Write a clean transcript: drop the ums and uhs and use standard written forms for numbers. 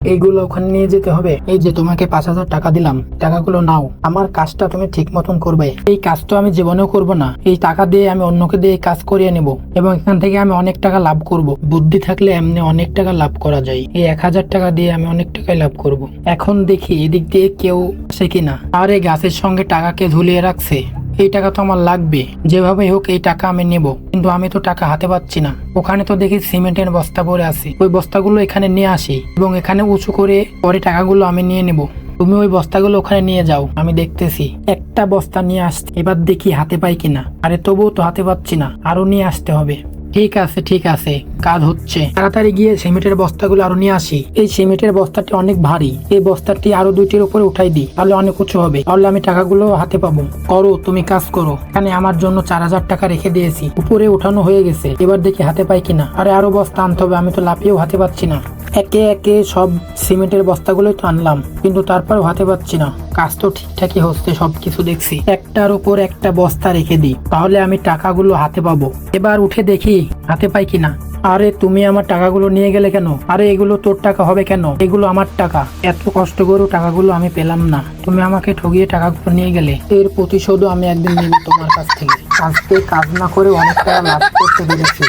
এইগুলো ওখানে নিয়ে যেতে হবে। এই যে তোমাকে 5,000 টাকা দিলাম, টাকাগুলো নাও। আমার কাজটা তুমি ঠিক মতন করবে। এই কাজ তো আমি জীবনেও করব না। এই টাকা দিয়ে আমি অন্যকে দিয়ে এই কাজ করিয়ে নেব এবং এখান থেকে আমি অনেক টাকা লাভ করব। বুদ্ধি থাকলে এমনি অনেক টাকা লাভ করা যায়। এই 1,000 টাকা দিয়ে আমি অনেক টাকাই লাভ করব। এখন দেখি এদিক দিয়ে কেউ আসে কিনা। আর এই গাছের সঙ্গে টাকাকে ঝুলিয়ে রাখছে। এই টাকা তো আমার লাগবে, যেভাবে হোক এই টাকা আমি নেব। কিন্তু আমি তো টাকা হাতে পাচ্ছি না। ওখানে তো দেখি সিমেন্টের বস্তা পড়ে আছে। ওই বস্তাগুলো এখানে নিয়ে আসি এবং এখানে উঁচু করে পরে টাকাগুলো আমি নিয়ে নেব। তুমি ওই বস্তাগুলো ওখানে নিয়ে যাও, আমি দেখতেছি। একটা বস্তা নিয়ে আসতে, এবার দেখি হাতে পাই কিনা। আরে তবুও তো হাতে পাচ্ছি না, আরো নিয়ে আসতে হবে। ঠিক আছে ঠিক আছে, কাজ হচ্ছে। তাড়াতাড়ি গিয়ে সিমেন্টের বস্তাগুলো আরো নিয়ে আসি। এই সিমেন্টের বস্তাটি অনেক ভারী। এই বস্তাটি আরো 2টির উপরে উঠাই দিই, তাহলে অনেক উঁচু হবে। তাহলে আমি টাকাগুলো হাতে পাবো। করো, তুমি কাজ করো। এখানে আমার জন্য 4,000 টাকা রেখে দিয়েছি, উপরে উঠানো হয়ে গেছে। এবার দেখি হাতে পাই কিনা। আরে আরো বস্তা আনতে হবে, আমি তো লাফিয়েও হাতে পাচ্ছি না। একে একে সব সিমেন্টের বস্তাগুলোই তো আনলাম, কিন্তু তারপরেও হাতে পাচ্ছি না। কাজ তো ঠিকঠাকই হচ্ছে, সবকিছু দেখছি। একটার উপর একটা বস্তা রেখে দিই, তাহলে আমি টাকাগুলো হাতে পাবো। এবার উঠে দেখি হাতে পাই কিনা। আরে তুমি আমার টাকাগুলো নিয়ে গেলে কেন? আরে এগুলো তোর টাকা হবে কেন? এগুলো আমার টাকা। এত কষ্ট করেও টাকাগুলো আমি পেলাম না, তুমি আমাকে ঠগিয়ে টাকাগুলো নিয়ে গেলে। এর প্রতিশোধও আমি একদিন নিব তোমার কাছ থেকে। আজকে কাজ না করে অনেক টাকা লাভ করতে পেরেছি।